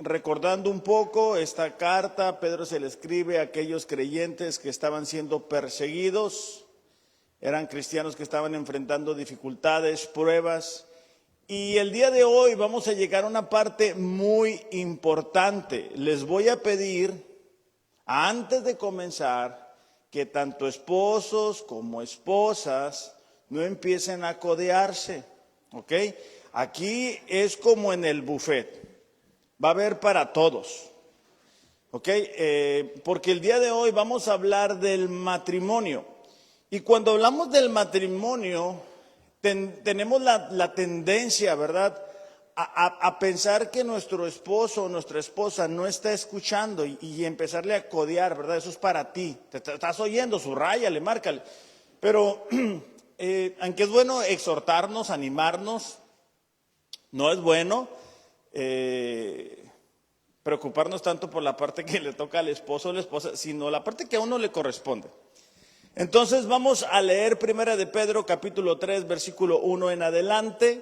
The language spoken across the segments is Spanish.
recordando un poco esta carta, Pedro se le escribe a aquellos creyentes que estaban siendo perseguidos, eran cristianos que estaban enfrentando dificultades, pruebas. Y el día de hoy vamos a llegar a una parte muy importante. Les voy a pedir, antes de comenzar, que tanto esposos como esposas no empiecen a codearse, ¿ok? Aquí es como en el buffet, va a haber para todos, ¿ok? Porque el día de hoy vamos a hablar del matrimonio. Y cuando hablamos del matrimonio, tenemos la tendencia, ¿verdad?, a pensar que nuestro esposo o nuestra esposa no está escuchando y empezarle a codear, ¿verdad? Eso es para ti, te estás oyendo, suráyale, márcale. Pero aunque es bueno exhortarnos, animarnos, no es bueno preocuparnos tanto por la parte que le toca al esposo o la esposa, sino la parte que a uno le corresponde. Entonces vamos a leer Primera de Pedro capítulo 3 versículo 1 en adelante.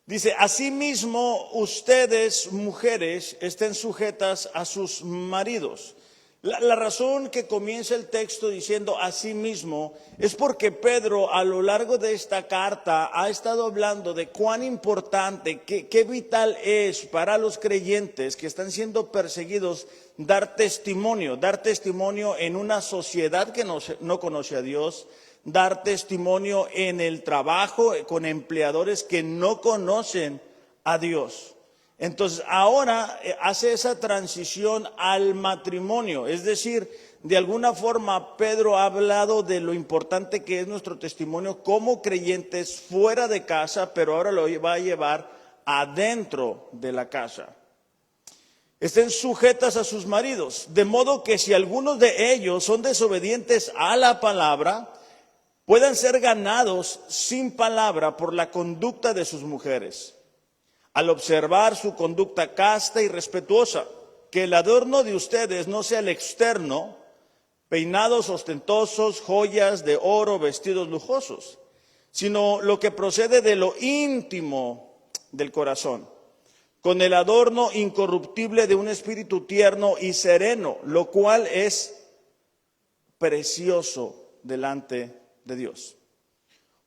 Dice: asimismo ustedes mujeres estén sujetas a sus maridos. La razón que comienza el texto diciendo asimismo es porque Pedro a lo largo de esta carta ha estado hablando de cuán importante, qué vital es para los creyentes que están siendo perseguidos dar testimonio en una sociedad que no conoce a Dios, dar testimonio en el trabajo con empleadores que no conocen a Dios. Entonces ahora hace esa transición al matrimonio, es decir, de alguna forma Pedro ha hablado de lo importante que es nuestro testimonio como creyentes fuera de casa, pero ahora lo va a llevar adentro de la casa. Estén sujetas a sus maridos, de modo que si algunos de ellos son desobedientes a la palabra, puedan ser ganados sin palabra por la conducta de sus mujeres, al observar su conducta casta y respetuosa, que el adorno de ustedes no sea el externo, peinados ostentosos, joyas de oro, vestidos lujosos, sino lo que procede de lo íntimo del corazón, con el adorno incorruptible de un espíritu tierno y sereno, lo cual es precioso delante de Dios.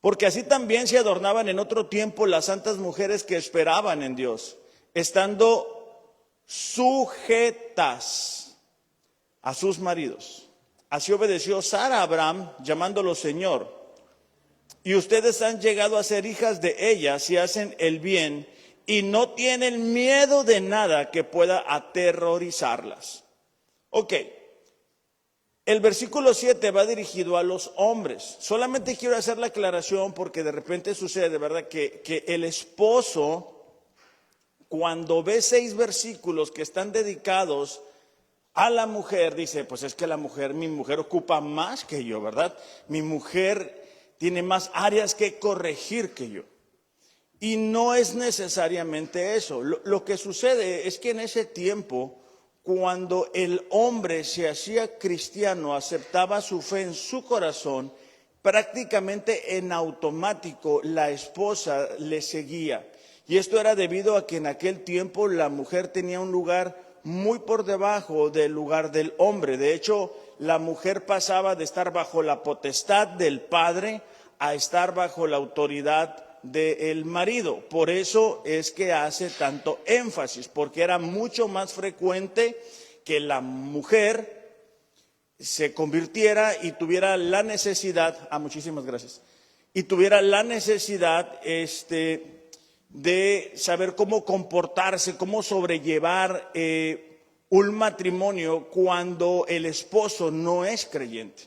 Porque así también se adornaban en otro tiempo las santas mujeres que esperaban en Dios, estando sujetas a sus maridos. Así obedeció Sara a Abraham, llamándolo Señor. Y ustedes han llegado a ser hijas de ella si hacen el bien y no tienen miedo de nada que pueda aterrorizarlas. Ok. El versículo 7 va dirigido a los hombres. Solamente quiero hacer la aclaración porque de repente sucede, ¿verdad?, que el esposo, cuando ve 6 versículos que están dedicados a la mujer, dice, pues es que mi mujer ocupa más que yo, ¿verdad? Mi mujer tiene más áreas que corregir que yo. Y no es necesariamente eso. Lo que sucede es que en ese tiempo, cuando el hombre se hacía cristiano, aceptaba su fe en su corazón, prácticamente en automático la esposa le seguía. Y esto era debido a que en aquel tiempo la mujer tenía un lugar muy por debajo del lugar del hombre. De hecho, la mujer pasaba de estar bajo la potestad del padre a estar bajo la autoridad del marido. Por eso es que hace tanto énfasis, porque era mucho más frecuente que la mujer se convirtiera y tuviera la necesidad, muchísimas gracias, y tuviera la necesidad de saber cómo comportarse, cómo sobrellevar un matrimonio cuando el esposo no es creyente.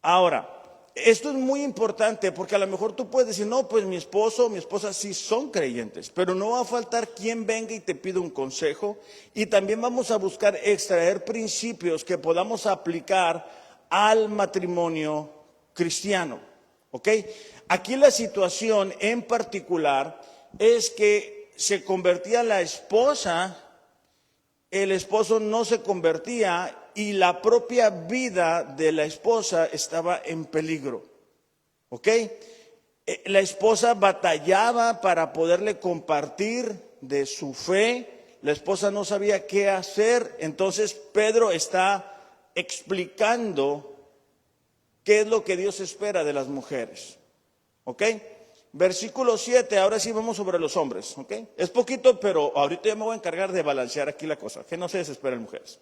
Ahora, esto es muy importante porque a lo mejor tú puedes decir, no, pues mi esposo o mi esposa sí son creyentes, pero no va a faltar quien venga y te pida un consejo, y también vamos a buscar extraer principios que podamos aplicar al matrimonio cristiano, ¿ok? Aquí la situación en particular es que se convertía la esposa, el esposo no se convertía y la propia vida de la esposa estaba en peligro, ¿ok? La esposa batallaba para poderle compartir de su fe, la esposa no sabía qué hacer, entonces Pedro está explicando qué es lo que Dios espera de las mujeres. ¿Ok? Versículo 7, ahora sí vamos sobre los hombres. ¿Ok? Es poquito, pero ahorita ya me voy a encargar de balancear aquí la cosa, que no se desesperen mujeres.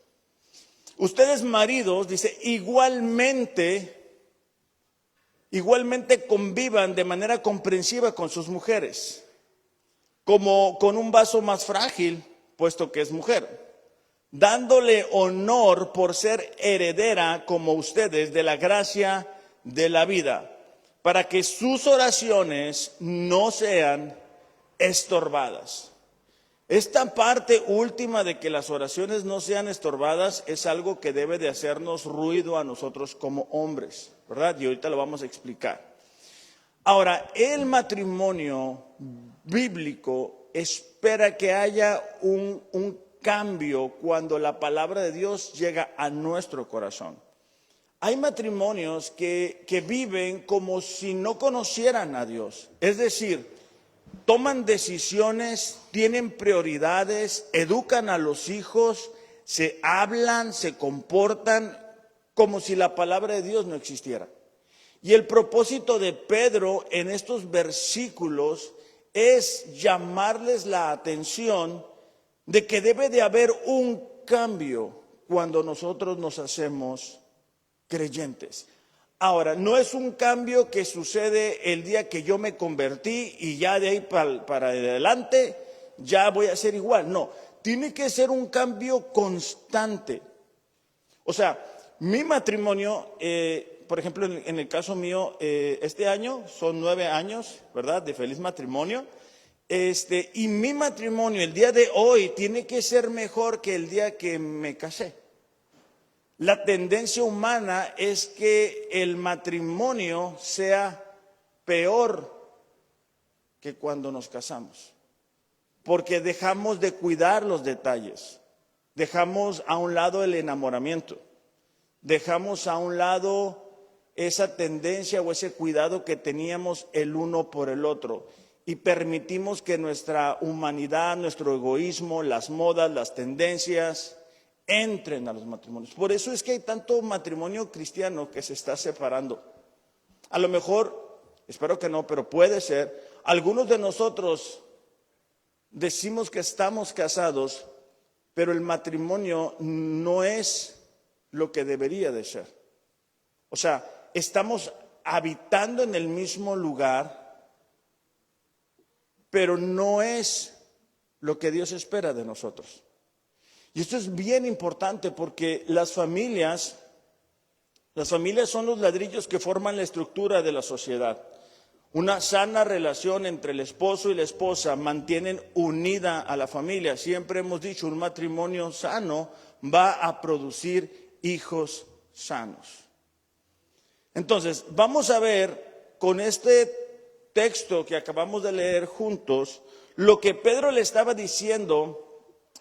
Ustedes maridos, dice, igualmente convivan de manera comprensiva con sus mujeres, como con un vaso más frágil, puesto que es mujer, dándole honor por ser heredera como ustedes de la gracia de la vida, para que sus oraciones no sean estorbadas. Esta parte última de que las oraciones no sean estorbadas es algo que debe de hacernos ruido a nosotros como hombres, ¿verdad? Y ahorita lo vamos a explicar. Ahora, el matrimonio bíblico espera que haya un cambio cuando la palabra de Dios llega a nuestro corazón. Hay matrimonios que viven como si no conocieran a Dios, es decir, toman decisiones, tienen prioridades, educan a los hijos, se hablan, se comportan como si la palabra de Dios no existiera. Y el propósito de Pedro en estos versículos es llamarles la atención de que debe de haber un cambio cuando nosotros nos hacemos creyentes. Ahora, no es un cambio que sucede el día que yo me convertí y ya de ahí para adelante ya voy a ser igual. No, tiene que ser un cambio constante. O sea, mi matrimonio, por ejemplo, en el caso mío, este año son 9 años, ¿verdad?, de feliz matrimonio. Y mi matrimonio el día de hoy tiene que ser mejor que el día que me casé. La tendencia humana es que el matrimonio sea peor que cuando nos casamos, porque dejamos de cuidar los detalles, dejamos a un lado el enamoramiento, dejamos a un lado esa tendencia o ese cuidado que teníamos el uno por el otro y permitimos que nuestra humanidad, nuestro egoísmo, las modas, las tendencias entren a los matrimonios. Por eso es que hay tanto matrimonio cristiano que se está separando. A lo mejor, espero que no, pero puede ser, algunos de nosotros decimos que estamos casados, pero el matrimonio no es lo que debería de ser. O sea, estamos habitando en el mismo lugar, pero no es lo que Dios espera de nosotros. Y esto es bien importante porque las familias son los ladrillos que forman la estructura de la sociedad. Una sana relación entre el esposo y la esposa mantienen unida a la familia. Siempre hemos dicho, un matrimonio sano va a producir hijos sanos. Entonces, vamos a ver con este texto que acabamos de leer juntos, lo que Pedro le estaba diciendo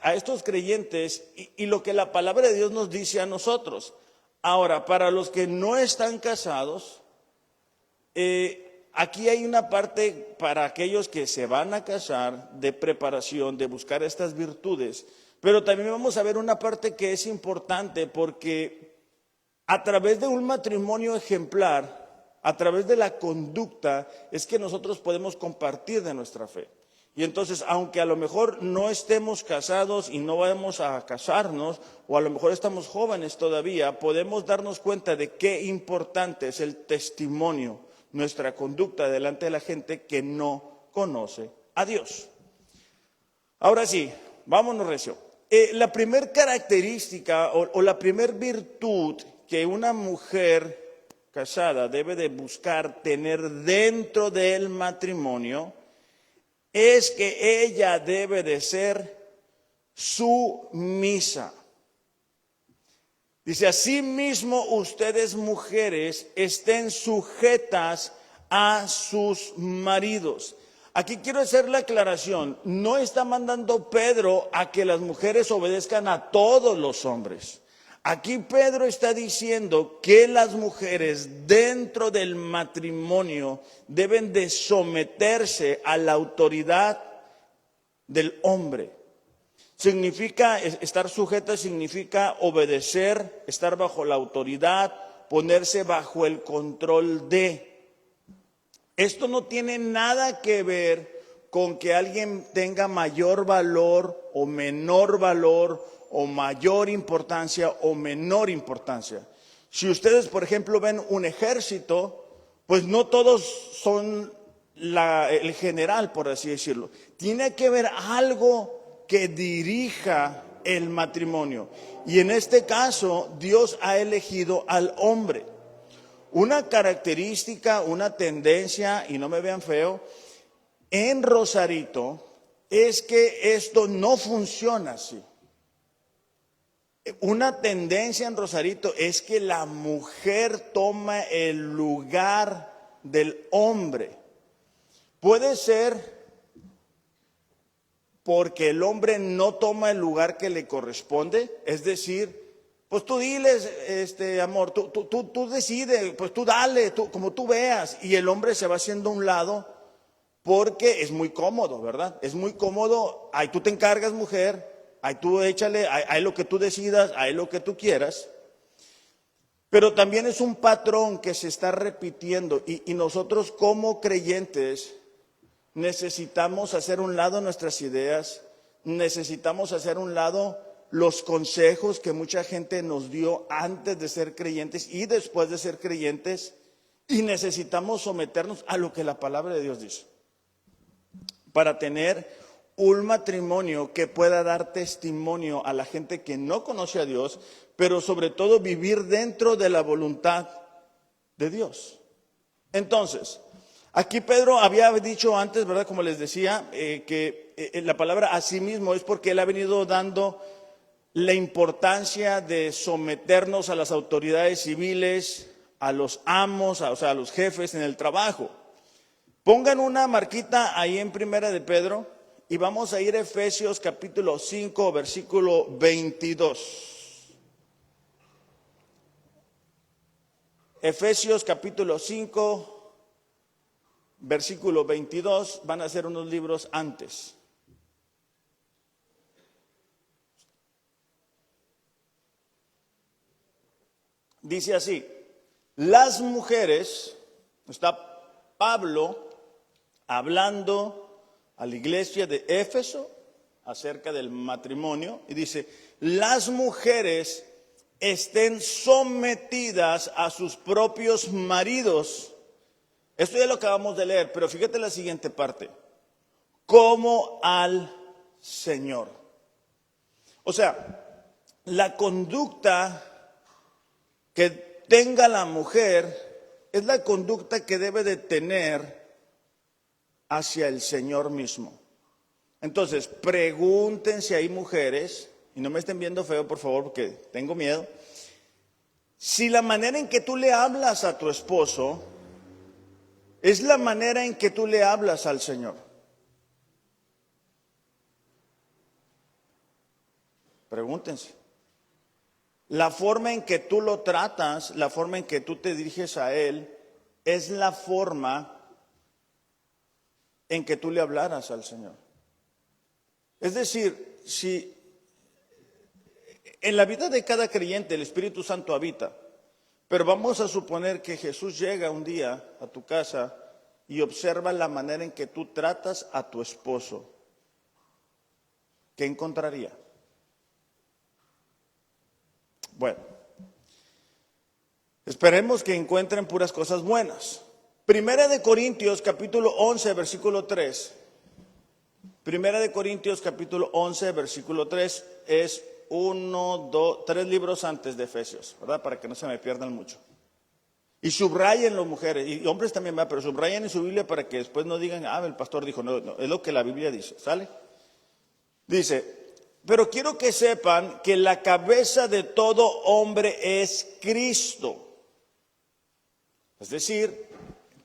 a estos creyentes y lo que la palabra de Dios nos dice a nosotros. Ahora, para los que no están casados, aquí hay una parte para aquellos que se van a casar de preparación, de buscar estas virtudes, pero también vamos a ver una parte que es importante porque a través de un matrimonio ejemplar, a través de la conducta, es que nosotros podemos compartir de nuestra fe. Y entonces, aunque a lo mejor no estemos casados y no vamos a casarnos, o a lo mejor estamos jóvenes todavía, podemos darnos cuenta de qué importante es el testimonio, nuestra conducta delante de la gente que no conoce a Dios. Ahora sí, vámonos recio. La primer característica o la primer virtud que una mujer casada debe de buscar tener dentro del matrimonio es que ella debe de ser sumisa. Dice, asimismo ustedes mujeres estén sujetas a sus maridos. Aquí quiero hacer la aclaración, no está mandando Pedro a que las mujeres obedezcan a todos los hombres. Aquí Pedro está diciendo que las mujeres dentro del matrimonio deben de someterse a la autoridad del hombre. Significa, estar sujeta significa obedecer, estar bajo la autoridad, ponerse bajo el control de. Esto no tiene nada que ver con que alguien tenga mayor valor o menor valor o mayor importancia o menor importancia. Si ustedes, por ejemplo, ven un ejército, pues no todos son el general, por así decirlo. Tiene que haber algo que dirija el matrimonio. Y en este caso, Dios ha elegido al hombre. Una característica, una tendencia, y no me vean feo, en Rosarito es que esto no funciona así. Una tendencia en Rosarito es que la mujer toma el lugar del hombre. Puede ser porque el hombre no toma el lugar que le corresponde, es decir, pues tú diles, amor, tú decides, pues tú dale, como tú veas, y el hombre se va haciendo a un lado porque es muy cómodo, ¿verdad? Es muy cómodo, ahí tú te encargas, mujer, ahí tú échale, ahí lo que tú decidas, ahí lo que tú quieras. Pero también es un patrón que se está repitiendo y nosotros como creyentes necesitamos hacer a un lado nuestras ideas, necesitamos hacer a un lado los consejos que mucha gente nos dio antes de ser creyentes y después de ser creyentes, y necesitamos someternos a lo que la palabra de Dios dice para tener un matrimonio que pueda dar testimonio a la gente que no conoce a Dios, pero sobre todo vivir dentro de la voluntad de Dios. Entonces, aquí Pedro había dicho antes, ¿verdad? Como les decía, que la palabra asimismo es porque él ha venido dando la importancia de someternos a las autoridades civiles, a los amos, o sea, a los jefes en el trabajo. Pongan una marquita ahí en Primera de Pedro y vamos a ir a Efesios capítulo 5, versículo 22. Efesios capítulo 5, versículo 22, van a ser unos libros antes. Dice así: las mujeres, está Pablo hablando a la iglesia de Éfeso acerca del matrimonio, y dice: las mujeres estén sometidas a sus propios maridos. Esto ya lo acabamos de leer, pero fíjate la siguiente parte: como al Señor. O sea, la conducta que tenga la mujer es la conducta que debe de tener hacia el Señor mismo. Entonces, pregunten si hay mujeres, y no me estén viendo feo, por favor, porque tengo miedo, si la manera en que tú le hablas a tu esposo es la manera en que tú le hablas al Señor. Pregúntense. La forma en que tú lo tratas, la forma en que tú te diriges a Él, es la forma en que tú le hablaras al Señor. Es decir, si en la vida de cada creyente el Espíritu Santo habita, pero vamos a suponer que Jesús llega un día a tu casa y observa la manera en que tú tratas a tu esposo, ¿qué encontraría? Bueno, esperemos que encuentren puras cosas buenas. Primera de Corintios capítulo 11 versículo 3. Primera de Corintios capítulo 11 versículo 3 es 3 libros antes de Efesios, ¿verdad? Para que no se me pierdan mucho. Y subrayenlo, mujeres, y hombres también, ¿verdad? Pero subrayen en su Biblia para que después no digan, el pastor dijo, no, es lo que la Biblia dice, ¿sale? Dice: pero quiero que sepan que la cabeza de todo hombre es Cristo. Es decir,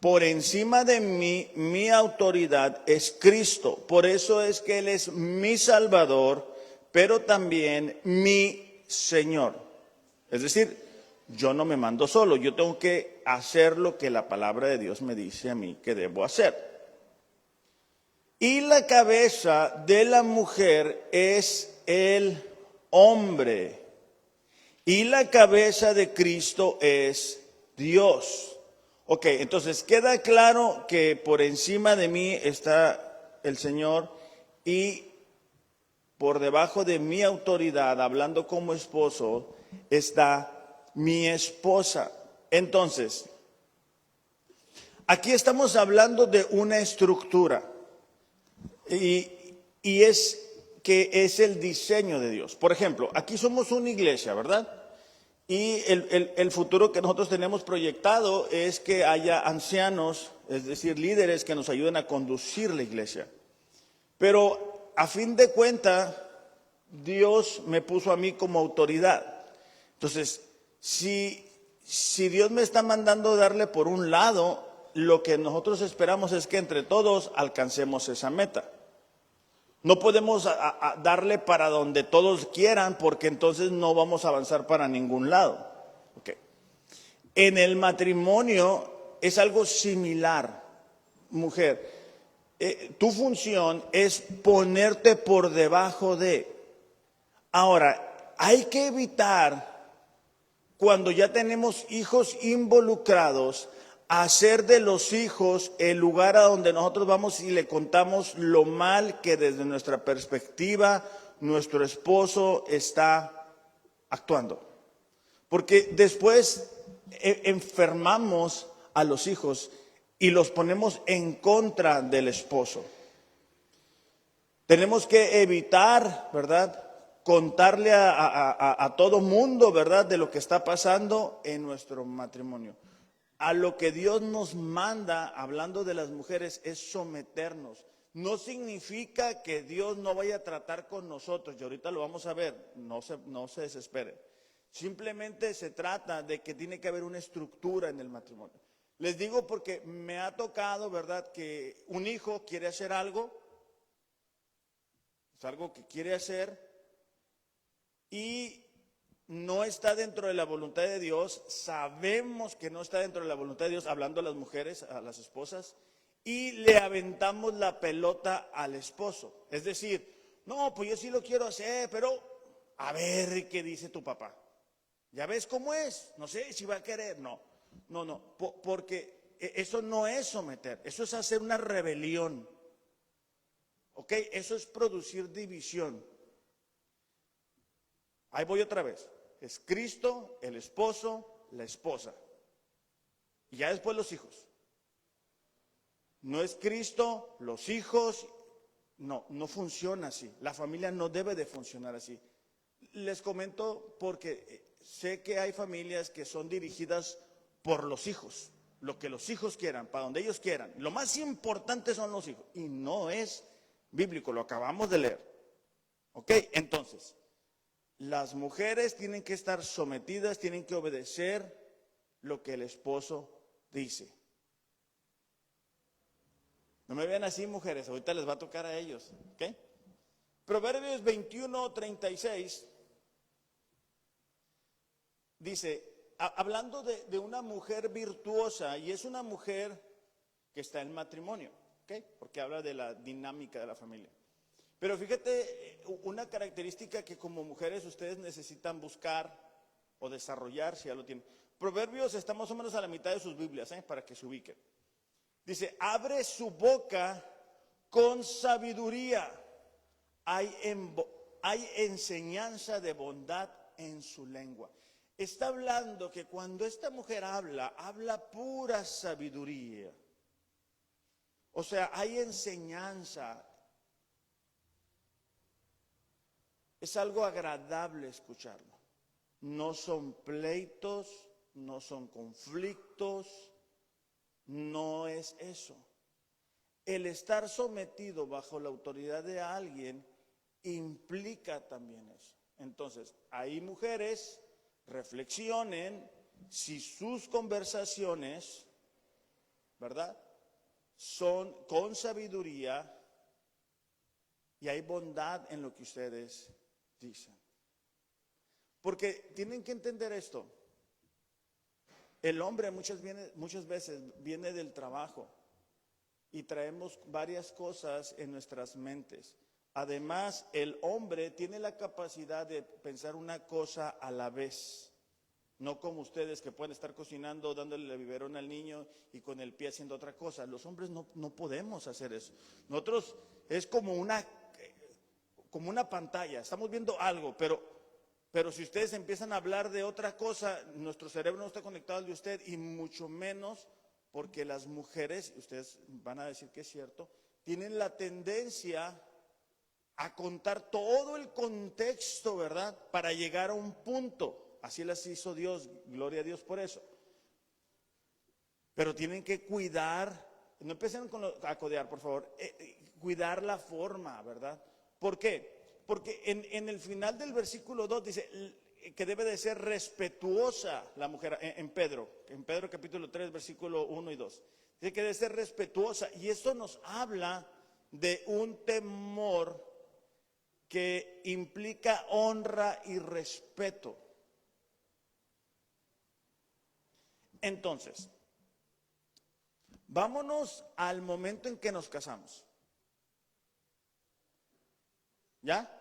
por encima de mí, mi autoridad es Cristo. Por eso es que Él es mi Salvador, pero también mi Señor. Es decir, yo no me mando solo, yo tengo que hacer lo que la palabra de Dios me dice a mí que debo hacer. Y la cabeza de la mujer es el hombre y la cabeza de Cristo es Dios. Ok, entonces queda claro que por encima de mí está el Señor y por debajo de mi autoridad, hablando como esposo, está mi esposa. Entonces, aquí estamos hablando de una estructura y es que es el diseño de Dios. Por ejemplo, aquí somos una iglesia, ¿verdad? Y el futuro que nosotros tenemos proyectado es que haya ancianos, es decir, líderes que nos ayuden a conducir la iglesia. Pero a fin de cuentas, Dios me puso a mí como autoridad. Entonces, si Dios me está mandando darle por un lado, lo que nosotros esperamos es que entre todos alcancemos esa meta. No podemos darle para donde todos quieran, porque entonces no vamos a avanzar para ningún lado. Okay. En el matrimonio es algo similar, mujer. Tu función es ponerte por debajo de. Ahora, hay que evitar, cuando ya tenemos hijos involucrados, hacer de los hijos el lugar a donde nosotros vamos y le contamos lo mal que desde nuestra perspectiva nuestro esposo está actuando. Porque después enfermamos a los hijos y los ponemos en contra del esposo. Tenemos que evitar, ¿verdad?, contarle a todo mundo, ¿verdad?, de lo que está pasando en nuestro matrimonio. A lo que Dios nos manda, hablando de las mujeres, es someternos. No significa que Dios no vaya a tratar con nosotros, y ahorita lo vamos a ver, no se desesperen. Simplemente se trata de que tiene que haber una estructura en el matrimonio. Les digo porque me ha tocado, ¿verdad?, que un hijo quiere hacer algo, es algo que quiere hacer y no está dentro de la voluntad de Dios. Sabemos que no está dentro de la voluntad de Dios, hablando a las mujeres, a las esposas, y le aventamos la pelota al esposo. Es decir, no, pues yo sí lo quiero hacer, pero a ver qué dice tu papá. ¿Ya ves cómo es? No sé si va a querer. No, porque eso no es someter, eso es hacer una rebelión. ¿Ok? Eso es producir división. Ahí voy otra vez. Es Cristo, el esposo, la esposa. Y ya después los hijos. No es Cristo, los hijos. No funciona así. La familia no debe de funcionar así. Les comento porque sé que hay familias que son dirigidas por los hijos. Lo que los hijos quieran, para donde ellos quieran. Lo más importante son los hijos. Y no es bíblico, lo acabamos de leer. ¿Ok? Entonces, las mujeres tienen que estar sometidas, tienen que obedecer lo que el esposo dice. No me vean así, mujeres, ahorita les va a tocar a ellos. ¿Ok? Proverbios 21:36 dice, hablando de una mujer virtuosa, y es una mujer que está en matrimonio, ¿ok? Porque habla de la dinámica de la familia. Pero fíjate, una característica que como mujeres ustedes necesitan buscar o desarrollar, si ya lo tienen. Proverbios está más o menos a la mitad de sus Biblias, para que se ubiquen. Dice, abre su boca con sabiduría. Hay enseñanza de bondad en su lengua. Está hablando que cuando esta mujer habla pura sabiduría. O sea, hay enseñanza. Es algo agradable escucharlo. No son pleitos, no son conflictos, no es eso. El estar sometido bajo la autoridad de alguien implica también eso. Entonces, hay mujeres, reflexionen si sus conversaciones, ¿verdad?, son con sabiduría y hay bondad en lo que ustedes dicen. Porque tienen que entender esto. El hombre muchas veces viene del trabajo y traemos varias cosas en nuestras mentes. Además, el hombre tiene la capacidad de pensar una cosa a la vez. No como ustedes que pueden estar cocinando, dándole el biberón al niño y con el pie haciendo otra cosa. Los hombres no podemos hacer eso. Nosotros es como una pantalla, estamos viendo algo, pero si ustedes empiezan a hablar de otra cosa, nuestro cerebro no está conectado al de usted, y mucho menos porque las mujeres, ustedes van a decir que es cierto, tienen la tendencia a contar todo el contexto, ¿verdad? Para llegar a un punto. Así las hizo Dios, gloria a Dios por eso. Pero tienen que cuidar, no empiecen a codear, por favor, cuidar la forma, ¿verdad? ¿Por qué? Porque en el final del versículo 2 dice que debe de ser respetuosa la mujer, en Pedro capítulo 3, versículo 1 y 2. Dice que debe ser respetuosa, y esto nos habla de un temor que implica honra y respeto. Entonces, vámonos al momento en que nos casamos. ¿Ya?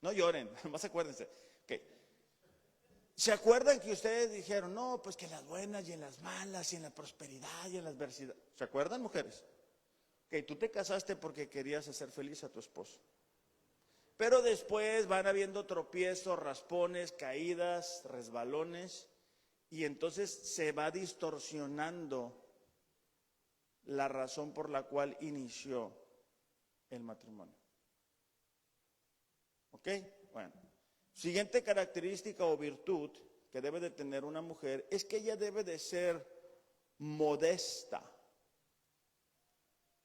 No lloren, más acuérdense. Okay. ¿Se acuerdan que ustedes dijeron, no, pues que en las buenas y en las malas y en la prosperidad y en la adversidad? ¿Se acuerdan, mujeres? Ok, tú te casaste porque querías hacer feliz a tu esposo. Pero después van habiendo tropiezos, raspones, caídas, resbalones, y entonces se va distorsionando la razón por la cual inició el matrimonio. ¿Ok? Bueno. Siguiente característica o virtud que debe de tener una mujer es que ella debe de ser modesta.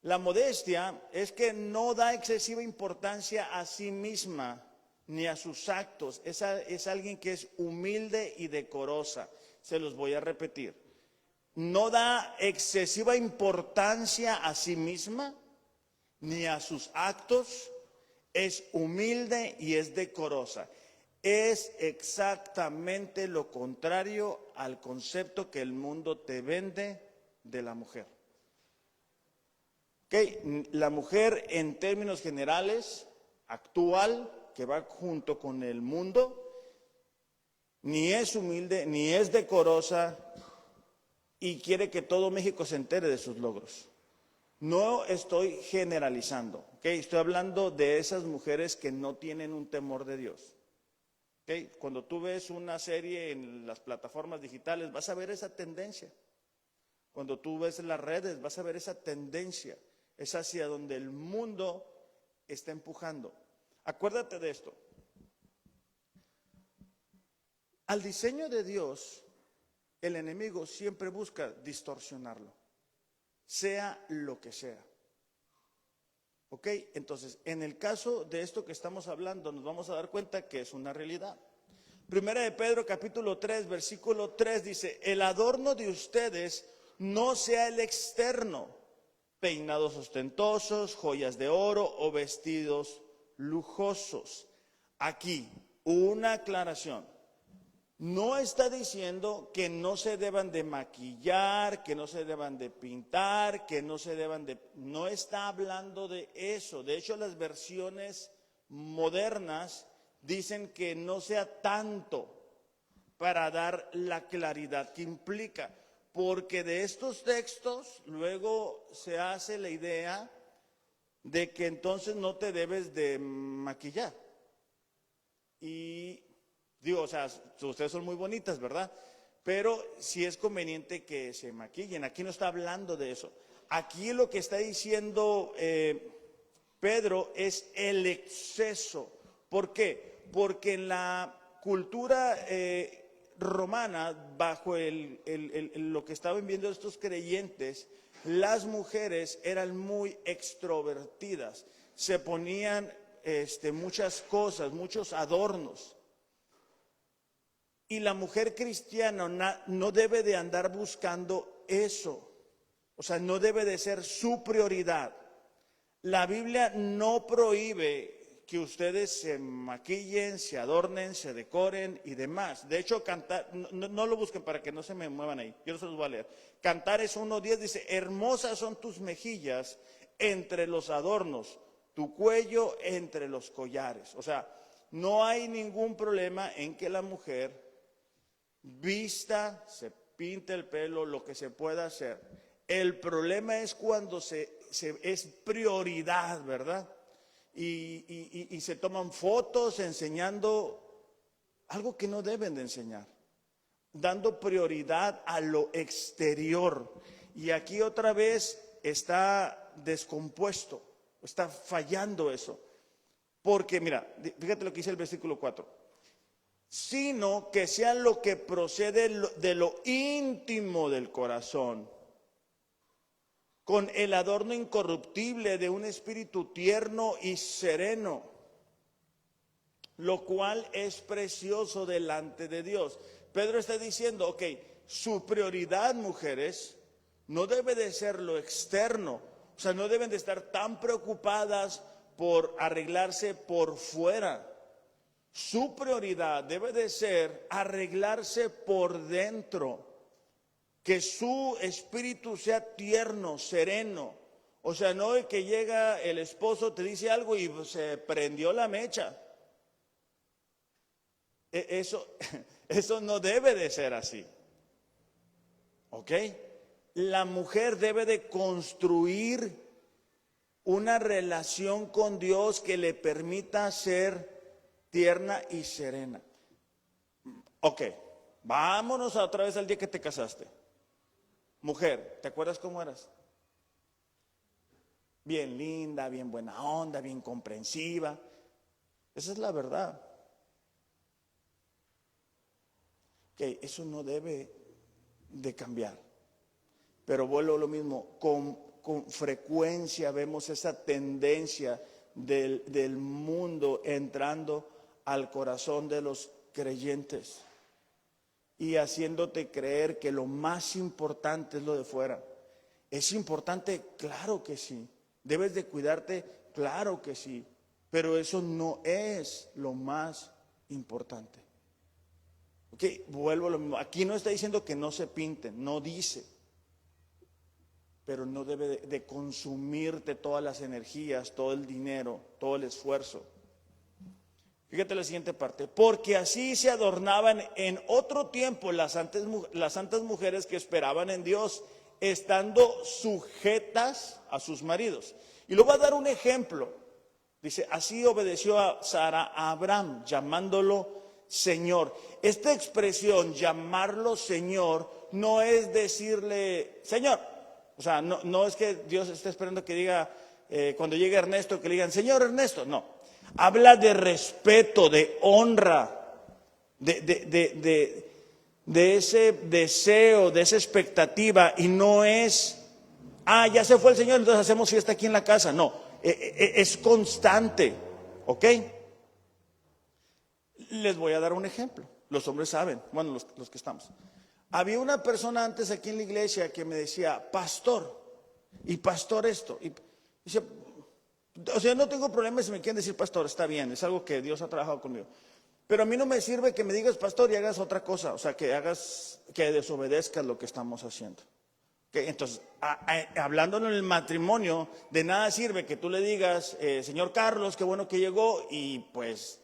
La modestia es que no da excesiva importancia a sí misma ni a sus actos. Es alguien que es humilde y decorosa. Se los voy a repetir. No da excesiva importancia a sí misma ni a sus actos. Es humilde y es decorosa. Es exactamente lo contrario al concepto que el mundo te vende de la mujer. Okay. La mujer, en términos generales, actual, que va junto con el mundo, ni es humilde, ni es decorosa, y quiere que todo México se entere de sus logros. No estoy generalizando, ¿okay? Estoy hablando de esas mujeres que no tienen un temor de Dios. ¿Okay? Cuando tú ves una serie en las plataformas digitales, vas a ver esa tendencia. Cuando tú ves las redes, vas a ver esa tendencia. Es hacia donde el mundo está empujando. Acuérdate de esto. Al diseño de Dios, el enemigo siempre busca distorsionarlo, sea lo que sea. ¿Ok? Entonces, en el caso de esto que estamos hablando, nos vamos a dar cuenta que es una realidad. Primera de Pedro, capítulo 3, versículo 3, dice, el adorno de ustedes no sea el externo, peinados ostentosos, joyas de oro o vestidos lujosos. Aquí, una aclaración. No está diciendo que no se deban de maquillar, que no se deban de pintar, que no se deban de... No está hablando de eso. De hecho, las versiones modernas dicen que no sea tanto para dar la claridad que implica. Porque de estos textos luego se hace la idea de que entonces no te debes de maquillar. Y digo, o sea, ustedes son muy bonitas, ¿verdad? Pero sí es conveniente que se maquillen. Aquí no está hablando de eso. Aquí lo que está diciendo Pedro es el exceso. ¿Por qué? Porque en la cultura romana, bajo lo que estaban viendo estos creyentes, las mujeres eran muy extrovertidas. Se ponían muchas cosas, muchos adornos. Y la mujer cristiana no debe de andar buscando eso. O sea, no debe de ser su prioridad. La Biblia no prohíbe que ustedes se maquillen, se adornen, se decoren y demás. De hecho, cantar, no lo busquen para que no se me muevan ahí. Yo no se los voy a leer. Cantares 1:10 dice, hermosas son tus mejillas entre los adornos. tu cuello entre los collares. O sea, no hay ningún problema en que la mujer vista, se pinte el pelo, lo que se pueda hacer. El problema es cuando es prioridad, ¿verdad? Y se toman fotos enseñando algo que no deben de enseñar, dando prioridad a lo exterior. Y aquí otra vez está descompuesto, está fallando eso. Porque mira, fíjate lo que dice el versículo 4. Sino que sea lo que procede de lo íntimo del corazón, con el adorno incorruptible de un espíritu tierno y sereno, lo cual es precioso delante de Dios. Pedro está diciendo, ok, su prioridad, mujeres, no debe de ser lo externo. O sea, no deben de estar tan preocupadas por arreglarse por fuera. Su prioridad debe de ser arreglarse por dentro. Que su espíritu sea tierno, sereno. O sea, no es que llega el esposo, te dice algo y se prendió la mecha. Eso no debe de ser así. ¿Ok? La mujer debe de construir una relación con Dios que le permita ser tierna y serena. Ok, vámonos otra vez al día que te casaste. Mujer, ¿te acuerdas cómo eras? Bien linda, bien buena onda, bien comprensiva. Esa es la verdad. Ok, eso no debe de cambiar. Pero vuelvo a lo mismo, con frecuencia vemos esa tendencia del mundo entrando al corazón de los creyentes y haciéndote creer que lo más importante es lo de fuera. ¿Es importante? Claro que sí. ¿Debes de cuidarte? Claro que sí. Pero eso no es lo más importante. Ok, vuelvo a lo mismo. Aquí no está diciendo que no se pinten, no dice. Pero no debe de consumirte todas las energías, todo el dinero, todo el esfuerzo. Fíjate la siguiente parte. Porque así se adornaban en otro tiempo las santas mujeres que esperaban en Dios, estando sujetas a sus maridos. Y luego va a dar un ejemplo. Dice, así obedeció a Sara a Abraham, llamándolo Señor. Esta expresión, llamarlo Señor, no es decirle Señor. O sea, no es que Dios esté esperando que diga, cuando llegue Ernesto, que le digan, Señor Ernesto. No, habla de respeto, de honra, de ese deseo, de esa expectativa. Y no es, ya se fue el Señor, entonces hacemos fiesta aquí en la casa. No, es constante, ¿ok? Les voy a dar un ejemplo. Los hombres saben, bueno, los que estamos. Había una persona antes aquí en la iglesia que me decía, pastor, y pastor esto. Y dice, o sea, no tengo problemas si me quieren decir pastor, está bien, es algo que Dios ha trabajado conmigo. Pero a mí no me sirve que me digas pastor y hagas otra cosa, o sea, que desobedezcas lo que estamos haciendo. ¿Okay? Entonces, hablándolo en el matrimonio, de nada sirve que tú le digas, señor Carlos, qué bueno que llegó, y pues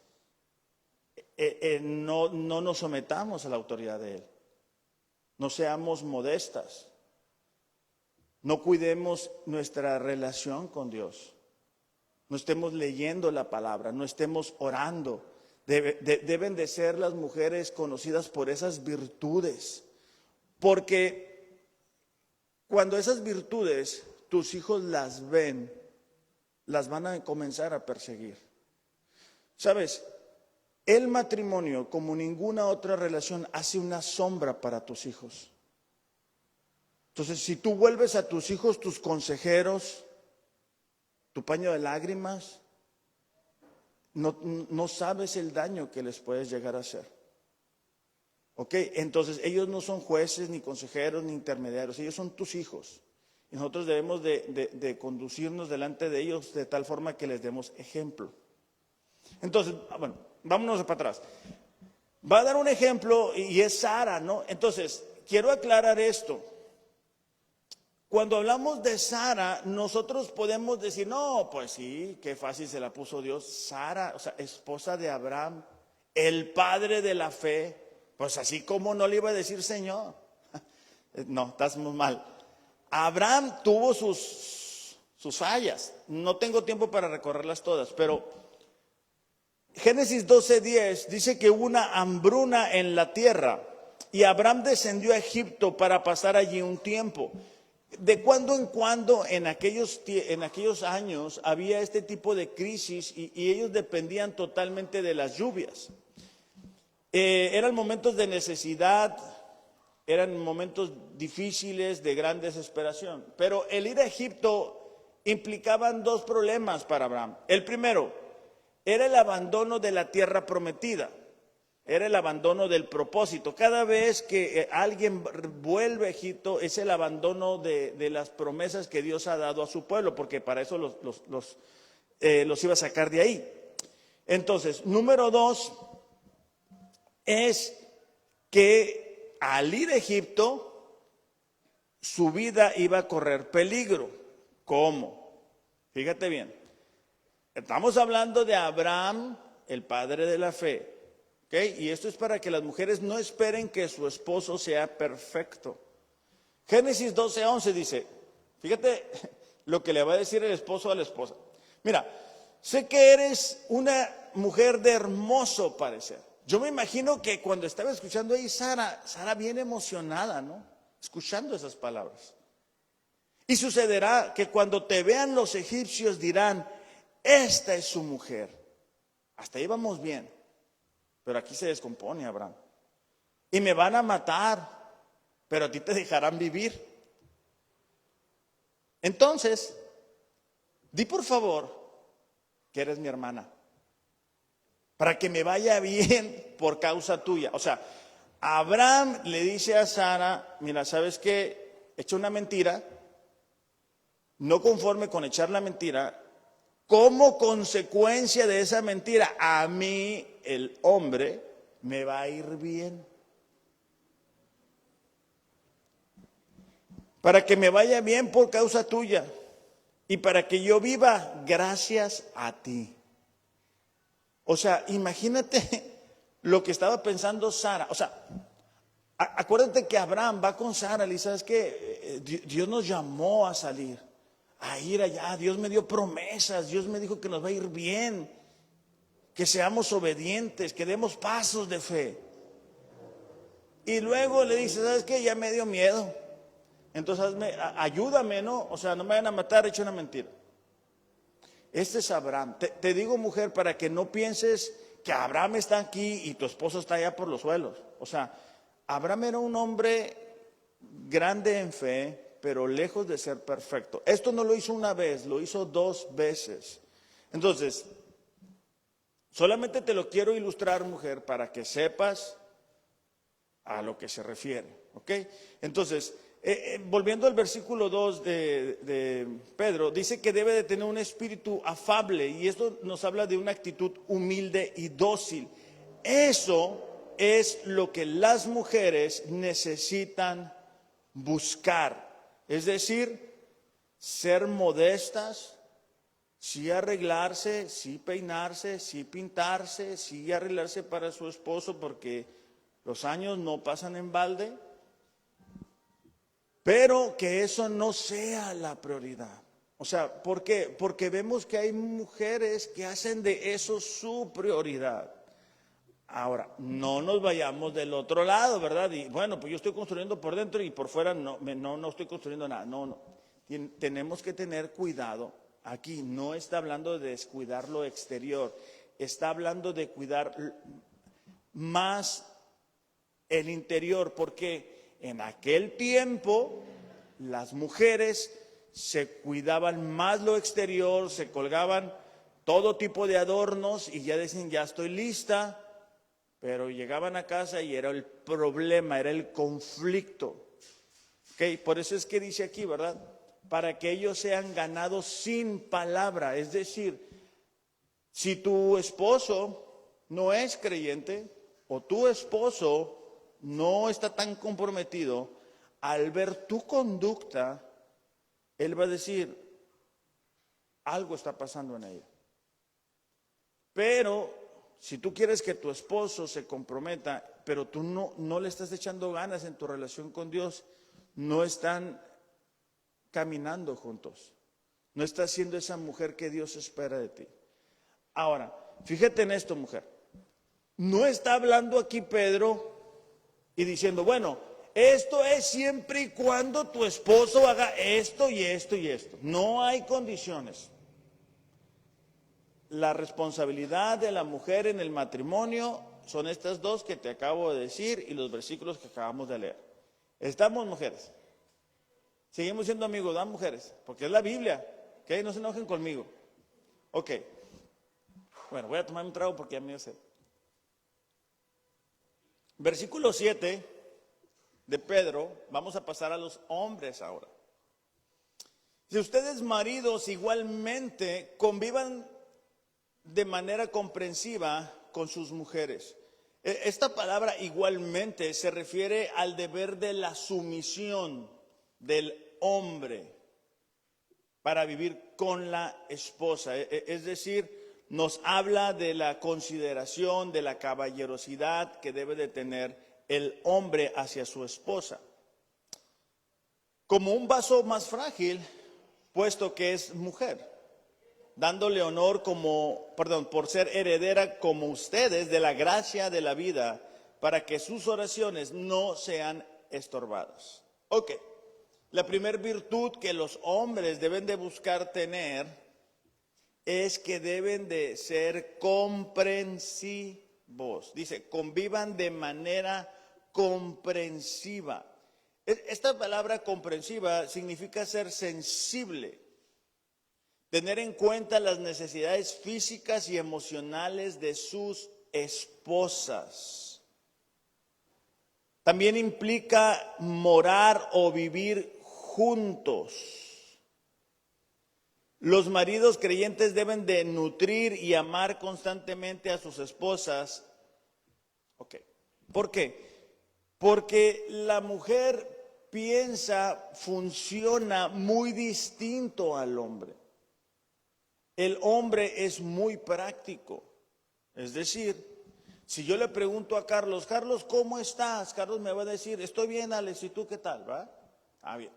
no nos sometamos a la autoridad de él. No seamos modestas. No cuidemos nuestra relación con Dios. No estemos leyendo la palabra, no estemos orando. Deben de ser las mujeres conocidas por esas virtudes. Porque cuando esas virtudes tus hijos las ven, las van a comenzar a perseguir. ¿Sabes? El matrimonio, como ninguna otra relación, hace una sombra para tus hijos. Entonces, si tú vuelves a tus hijos tus consejeros, tu paño de lágrimas, no sabes el daño que les puedes llegar a hacer. ¿Ok? Entonces, ellos no son jueces, ni consejeros, ni intermediarios. Ellos son tus hijos. Y nosotros debemos de conducirnos delante de ellos de tal forma que les demos ejemplo. Entonces, bueno, vámonos para atrás. Va a dar un ejemplo y es Sara, ¿no? Entonces, quiero aclarar esto. Cuando hablamos de Sara, nosotros podemos decir, no, pues sí, qué fácil se la puso Dios. Sara, o sea, esposa de Abraham, el padre de la fe, pues así como no le iba a decir Señor. No, estás muy mal. Abraham tuvo sus fallas. No tengo tiempo para recorrerlas todas, pero Génesis 12:10 dice que hubo una hambruna en la tierra y Abraham descendió a Egipto para pasar allí un tiempo. De cuando en cuando en aquellos años había este tipo de crisis y ellos dependían totalmente de las lluvias. Eran momentos de necesidad, eran momentos difíciles de gran desesperación. Pero el ir a Egipto implicaban dos problemas para Abraham. El primero era el abandono de la tierra prometida. Era el abandono del propósito. Cada vez que alguien vuelve a Egipto es el abandono de las promesas que Dios ha dado a su pueblo, porque para eso los iba a sacar de ahí. Entonces, número dos es que al ir a Egipto, su vida iba a correr peligro. ¿Cómo? Fíjate bien. Estamos hablando de Abraham, el padre de la fe. ¿Okay? Y esto es para que las mujeres no esperen que su esposo sea perfecto. Génesis 12:11 dice, fíjate lo que le va a decir el esposo a la esposa. Mira, sé que eres una mujer de hermoso parecer. Yo me imagino que cuando estaba escuchando ahí Sara bien emocionada, ¿no? Escuchando esas palabras. Y sucederá que cuando te vean los egipcios dirán, esta es su mujer. Hasta ahí vamos bien. Pero aquí se descompone Abraham. Y me van a matar, pero a ti te dejarán vivir. Entonces, di por favor que eres mi hermana, para que me vaya bien por causa tuya. O sea, Abraham le dice a Sara, mira, ¿sabes qué? Echa una mentira, no conforme con echar la mentira, como consecuencia de esa mentira, a mí, el hombre, me va a ir bien. Para que me vaya bien por causa tuya y para que yo viva gracias a ti. O sea, imagínate lo que estaba pensando Sara. O sea, acuérdate que Abraham va con Sara, y sabes que Dios nos llamó a salir, a ir allá. Dios me dio promesas, Dios me dijo que nos va a ir bien, que seamos obedientes, que demos pasos de fe. Y luego le dice, ¿sabes qué? Ya me dio miedo. Entonces ayúdame, ¿no? O sea, no me vayan a matar, he hecho una mentira. Este es Abraham. Te digo, mujer, para que no pienses que Abraham está aquí y tu esposo está allá por los suelos. O sea, Abraham era un hombre grande en fe, pero lejos de ser perfecto. Esto no lo hizo una vez, lo hizo 2 veces. Entonces, solamente te lo quiero ilustrar, mujer, para que sepas a lo que se refiere. ¿Ok? Entonces, volviendo al versículo 2 de Pedro, dice que debe de tener un espíritu afable, y esto nos habla de una actitud humilde y dócil. Eso es lo que las mujeres necesitan buscar. Es decir, ser modestas, sí arreglarse, sí peinarse, sí pintarse, sí arreglarse para su esposo, porque los años no pasan en balde, pero que eso no sea la prioridad. O sea, ¿por qué? Porque vemos que hay mujeres que hacen de eso su prioridad. Ahora, no nos vayamos del otro lado, ¿verdad? Y bueno, pues yo estoy construyendo por dentro y por fuera no estoy construyendo nada. No. Tenemos que tener cuidado. Aquí no está hablando de descuidar lo exterior, está hablando de cuidar más el interior, porque en aquel tiempo las mujeres se cuidaban más lo exterior, se colgaban todo tipo de adornos y ya decían, ya estoy lista, pero llegaban a casa y era el problema, era el conflicto. ¿Okay? Por eso es que dice aquí, ¿verdad? Para que ellos sean ganados sin palabra. Es decir, si tu esposo no es creyente o tu esposo no está tan comprometido, al ver tu conducta, él va a decir, algo está pasando en ella. Pero si tú quieres que tu esposo se comprometa, pero tú no le estás echando ganas en tu relación con Dios, no están caminando juntos, no estás siendo esa mujer que Dios espera de ti. Ahora, fíjate en esto, mujer. No está hablando aquí Pedro y diciendo, bueno, esto es siempre y cuando tu esposo haga esto y esto y esto. No hay condiciones. La responsabilidad de la mujer en el matrimonio son estas dos que te acabo de decir y los versículos que acabamos de leer. Estamos, mujeres. Seguimos siendo amigos, ¿verdad, mujeres? Porque es la Biblia. ¿Ok? No se enojen conmigo. Ok. Bueno, voy a tomar un trago porque ya me dio sed. Versículo 7 de Pedro. Vamos a pasar a los hombres ahora. Si ustedes maridos igualmente convivan de manera comprensiva con sus mujeres. Esta palabra igualmente se refiere al deber de la sumisión del hombre para vivir con la esposa. Es decir, nos habla de la consideración, de la caballerosidad que debe de tener el hombre hacia su esposa. Como un vaso más frágil, puesto que es mujer, dándole honor por ser heredera como ustedes de la gracia de la vida, para que sus oraciones no sean estorbadas. Ok, la primera virtud que los hombres deben de buscar tener es que deben de ser comprensivos. Dice, convivan de manera comprensiva. Esta palabra comprensiva significa ser sensible. Tener en cuenta las necesidades físicas y emocionales de sus esposas. También implica morar o vivir juntos. Los maridos creyentes deben de nutrir y amar constantemente a sus esposas. Ok. ¿Por qué? Porque la mujer piensa, funciona muy distinto al hombre. El hombre es muy práctico. Es decir, si yo le pregunto a Carlos, Carlos, ¿cómo estás? Carlos me va a decir, estoy bien, Alex, ¿y tú qué tal? ¿Va? Ah, bien.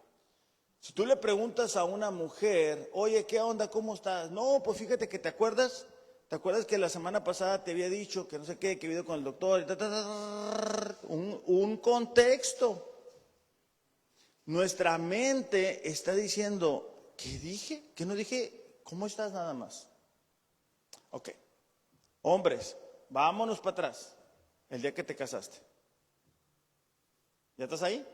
Si tú le preguntas a una mujer, oye, ¿qué onda? ¿Cómo estás? No, pues fíjate que ¿te acuerdas que la semana pasada te había dicho que no sé qué, que he ido con el doctor? Un contexto. Nuestra mente está diciendo, ¿qué dije? ¿Qué no dije? ¿Cómo estás nada más? Ok. Hombres, vámonos para atrás. El día que te casaste. ¿Ya estás ahí?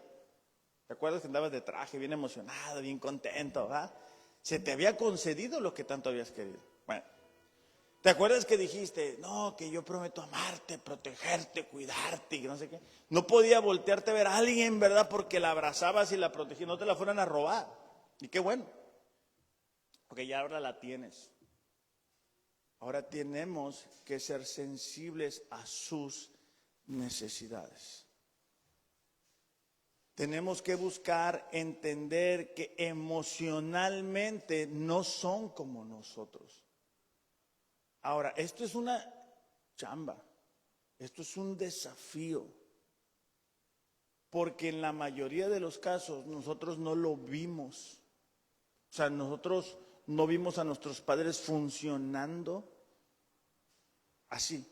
¿Te acuerdas que andabas de traje, bien emocionado, bien contento? ¿verdad? Se te había concedido lo que tanto habías querido. Bueno, ¿te acuerdas que dijiste, no, que yo prometo amarte, protegerte, cuidarte y no sé qué? No podía voltearte a ver a alguien, ¿verdad? Porque la abrazabas y la protegías, no te la fueran a robar. Y qué bueno. Porque ya ahora la tienes. Ahora tenemos que ser sensibles a sus necesidades. Tenemos que buscar entender que emocionalmente no son como nosotros. Ahora, esto es una chamba, esto es un desafío, porque en la mayoría de los casos nosotros no lo vimos. O sea, nosotros no vimos a nuestros padres funcionando así.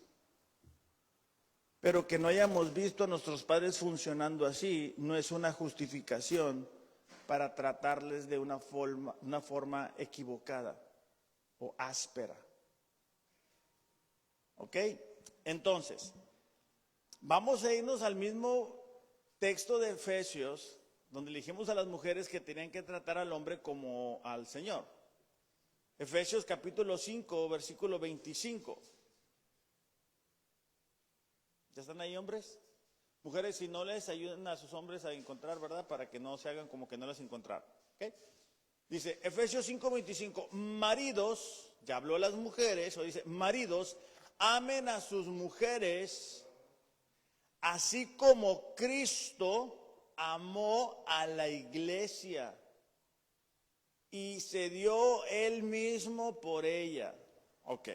Pero que no hayamos visto a nuestros padres funcionando así no es una justificación para tratarles de una forma equivocada o áspera. ¿Ok? Entonces, vamos a irnos al mismo texto de Efesios, donde le dijimos a las mujeres que tenían que tratar al hombre como al Señor. Efesios capítulo 5, versículo 25. ¿Ya están ahí, hombres? Mujeres, si no les ayudan a sus hombres a encontrar, ¿verdad? Para que no se hagan como que no las encontraron. ¿Ok? Dice, Efesios 5:25, maridos, ya habló a las mujeres, o dice, maridos, amen a sus mujeres, así como Cristo amó a la iglesia y se dio él mismo por ella. Ok.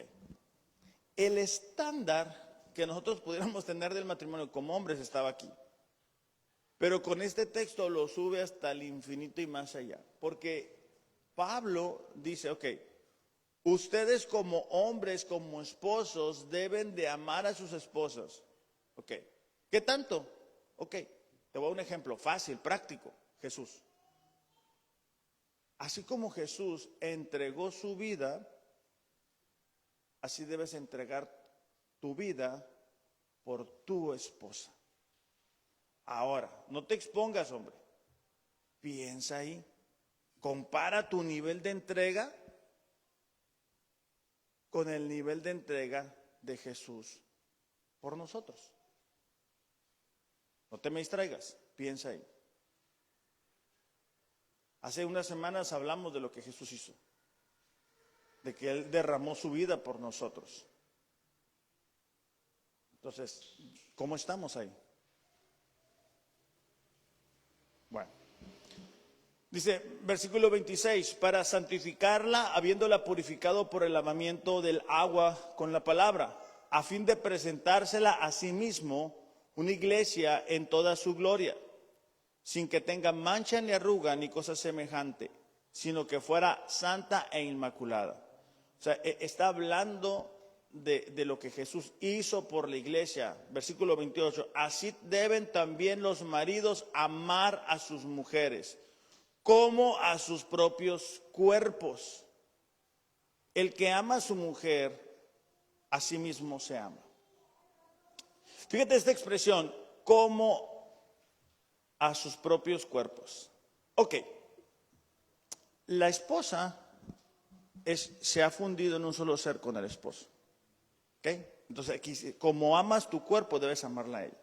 El estándar que nosotros pudiéramos tener del matrimonio como hombres estaba aquí. Pero con este texto lo sube hasta el infinito y más allá. Porque Pablo dice, ok, ustedes como hombres, como esposos, deben de amar a sus esposas. Ok. ¿Qué tanto? Ok. Te voy a un ejemplo fácil, práctico. Jesús. Así como Jesús entregó su vida, así debes entregar tu vida por tu esposa. Ahora, no te expongas, hombre. Piensa ahí. Compara tu nivel de entrega con el nivel de entrega de Jesús por nosotros. No te me distraigas, piensa ahí. Hace unas semanas hablamos de lo que Jesús hizo, de que Él derramó su vida por nosotros. Entonces, ¿cómo estamos ahí? Bueno, dice versículo 26, para santificarla, habiéndola purificado por el lavamiento del agua con la palabra, a fin de presentársela a sí mismo una iglesia en toda su gloria, sin que tenga mancha ni arruga ni cosa semejante, sino que fuera santa e inmaculada. O sea, está hablando de lo que Jesús hizo por la iglesia. Versículo 28, así deben también los maridos amar a sus mujeres, como a sus propios cuerpos. El que ama a su mujer, a sí mismo se ama. Fíjate esta expresión, como a sus propios cuerpos. Ok, la esposa se ha fundido en un solo ser con el esposo. Ok, entonces aquí, como amas tu cuerpo, debes amarla a ella.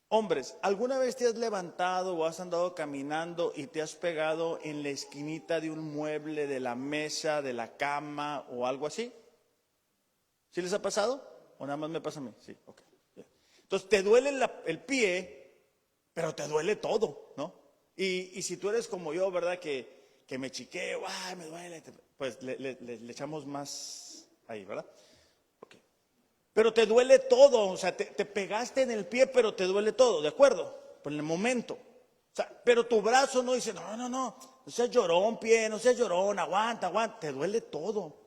Hombres, ¿alguna vez te has levantado o has andado caminando y te has pegado en la esquinita de un mueble, de la mesa, de la cama o algo así? ¿Sí les ha pasado? ¿O nada más me pasa a mí? Sí, ok. Entonces te duele el pie, pero te duele todo, ¿no? Y si tú eres como yo, ¿verdad? Que me chiqueo, ay, me duele, pues le echamos más ahí, ¿verdad? Okay. Pero te duele todo, o sea, te pegaste en el pie, pero te duele todo, ¿de acuerdo? Por el momento. O sea, pero tu brazo no dice, no seas llorón, pie, no seas llorón, aguanta, te duele todo.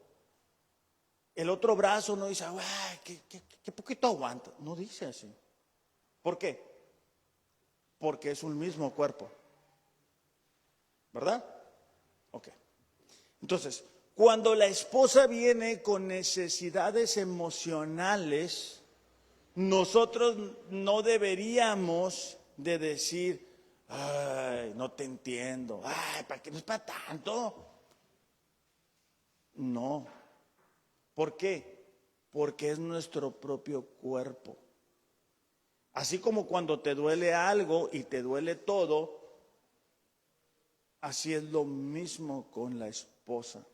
El otro brazo no dice, ay, qué poquito aguanta, no dice así. ¿Por qué? Porque es un mismo cuerpo. ¿Verdad? Ok. Entonces, cuando la esposa viene con necesidades emocionales, nosotros no deberíamos de decir, ay, no te entiendo, ay, ¿para qué no es para tanto? No. ¿Por qué? Porque es nuestro propio cuerpo. Así como cuando te duele algo y te duele todo, así es lo mismo con la esposa.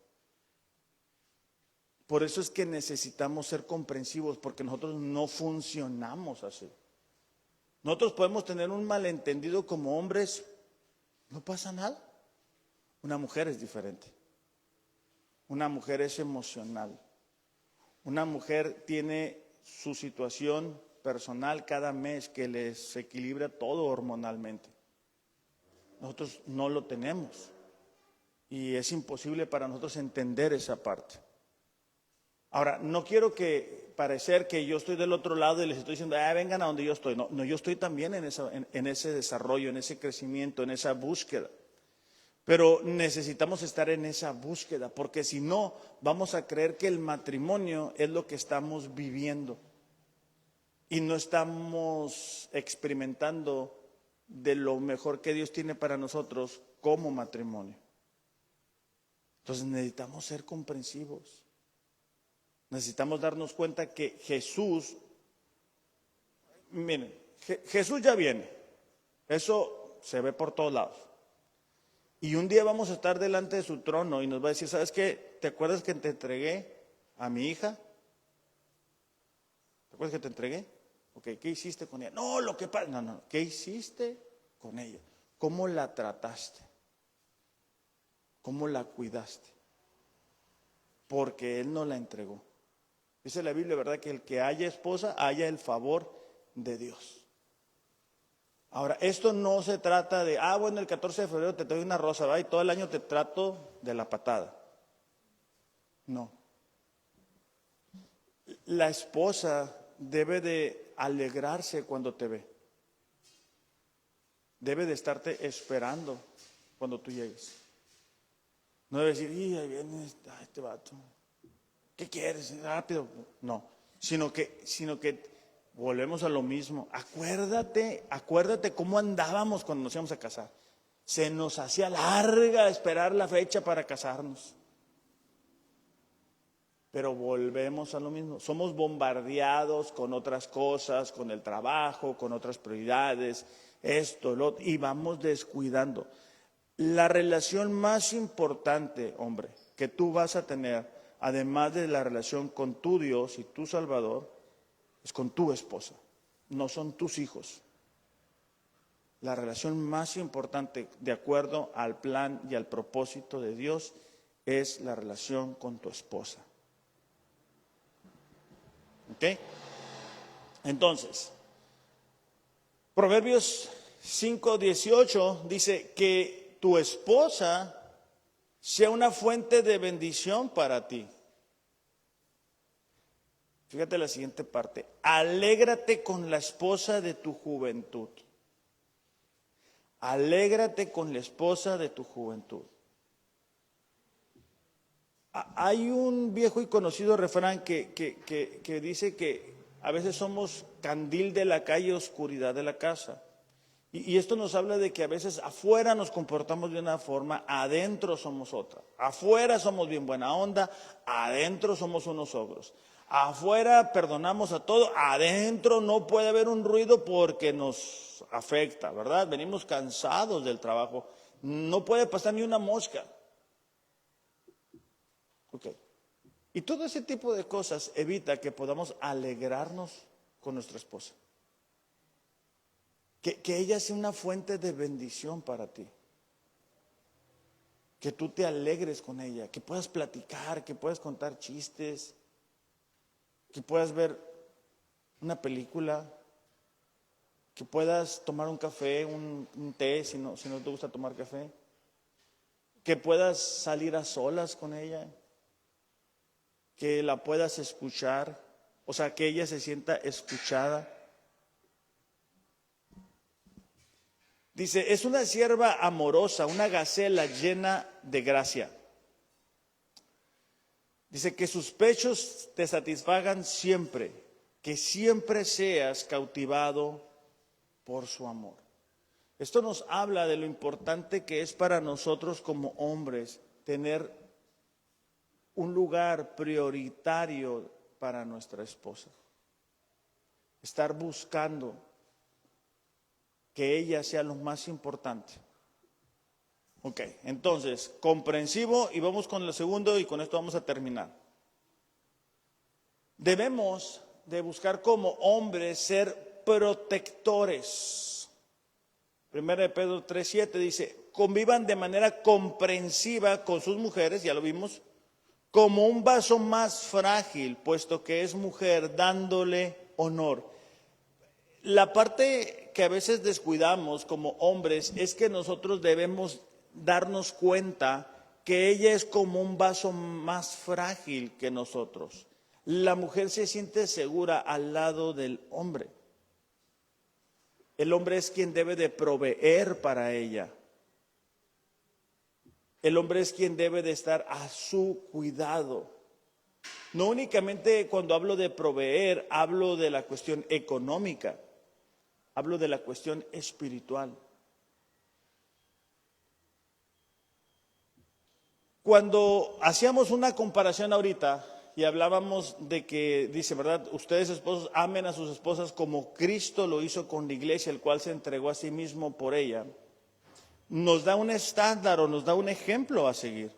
Por eso es que necesitamos ser comprensivos, porque nosotros no funcionamos así. Nosotros podemos tener un malentendido como hombres, no pasa nada. Una mujer es diferente. Una mujer es emocional. Una mujer tiene su situación personal cada mes que les equilibra todo hormonalmente. Nosotros no lo tenemos y es imposible para nosotros entender esa parte. Ahora, no quiero parecer que yo estoy del otro lado y les estoy diciendo, vengan a donde yo estoy. No, yo estoy también en ese desarrollo, en ese crecimiento, en esa búsqueda. Pero necesitamos estar en esa búsqueda, porque si no, vamos a creer que el matrimonio es lo que estamos viviendo y no estamos experimentando de lo mejor que Dios tiene para nosotros como matrimonio. Entonces necesitamos ser comprensivos. Necesitamos darnos cuenta que Jesús, miren, Jesús ya viene. Eso se ve por todos lados. Y un día vamos a estar delante de su trono y nos va a decir, ¿sabes qué? ¿Te acuerdas que te entregué a mi hija? ¿Te acuerdas que te entregué? Ok, ¿qué hiciste con ella? No, lo que pasa, no, ¿qué hiciste con ella? ¿Cómo la trataste? ¿Cómo la cuidaste? Porque Él nos la entregó. Dice la Biblia, ¿verdad?, que el que haya esposa, haya el favor de Dios. Ahora, esto no se trata de, bueno, el 14 de febrero te doy una rosa, ¿verdad?, y todo el año te trato de la patada. No. La esposa debe de alegrarse cuando te ve. Debe de estarte esperando cuando tú llegues. No debe decir, ahí viene este vato. ¿Qué quieres? Rápido. No, sino que volvemos a lo mismo. Acuérdate cómo andábamos cuando nos íbamos a casar. Se nos hacía larga esperar la fecha para casarnos. Pero volvemos a lo mismo. Somos bombardeados con otras cosas, con el trabajo, con otras prioridades, esto, lo otro, y vamos descuidando. La relación más importante, hombre, que tú vas a tener, además de la relación con tu Dios y tu Salvador, es con tu esposa, no son tus hijos. La relación más importante, de acuerdo al plan y al propósito de Dios, es la relación con tu esposa. ¿Ok? Entonces, Proverbios 5:18 dice que tu esposa sea una fuente de bendición para ti. Fíjate la siguiente parte. Alégrate con la esposa de tu juventud. Alégrate con la esposa de tu juventud. Hay un viejo y conocido refrán que dice que a veces somos candil de la calle, oscuridad de la casa. Y esto nos habla de que a veces afuera nos comportamos de una forma, adentro somos otra. Afuera somos bien buena onda, adentro somos unos ogros. Afuera perdonamos a todo, adentro no puede haber un ruido porque nos afecta, ¿verdad? Venimos cansados del trabajo, no puede pasar ni una mosca. Ok. Y todo ese tipo de cosas evita que podamos alegrarnos con nuestra esposa. Que ella sea una fuente de bendición para ti. Que tú te alegres con ella, que puedas platicar, que puedas contar chistes, que puedas ver una película, que puedas tomar un café, un té, si no te gusta tomar café, que puedas salir a solas con ella, que la puedas escuchar, o sea, que ella se sienta escuchada. Dice, es una sierva amorosa, una gacela llena de gracia. Dice que sus pechos te satisfagan siempre, que siempre seas cautivado por su amor. Esto nos habla de lo importante que es para nosotros como hombres tener un lugar prioritario para nuestra esposa. Estar buscando que ella sea lo más importante. Ok, entonces, comprensivo, y vamos con lo segundo y con esto vamos a terminar. Debemos de buscar como hombres ser protectores. Primera de Pedro 3:7 dice, convivan de manera comprensiva con sus mujeres, ya lo vimos, como un vaso más frágil, puesto que es mujer, dándole honor. La parte que a veces descuidamos como hombres es que nosotros debemos darnos cuenta que ella es como un vaso más frágil que nosotros. La mujer se siente segura al lado del hombre. El hombre es quien debe de proveer para ella. El hombre es quien debe de estar a su cuidado. No únicamente cuando hablo de proveer, hablo de la cuestión económica. Hablo de la cuestión espiritual. Cuando hacíamos una comparación ahorita y hablábamos de que, dice, ¿verdad? Ustedes esposos amen a sus esposas como Cristo lo hizo con la iglesia, el cual se entregó a sí mismo por ella. Nos da un estándar o nos da un ejemplo a seguir.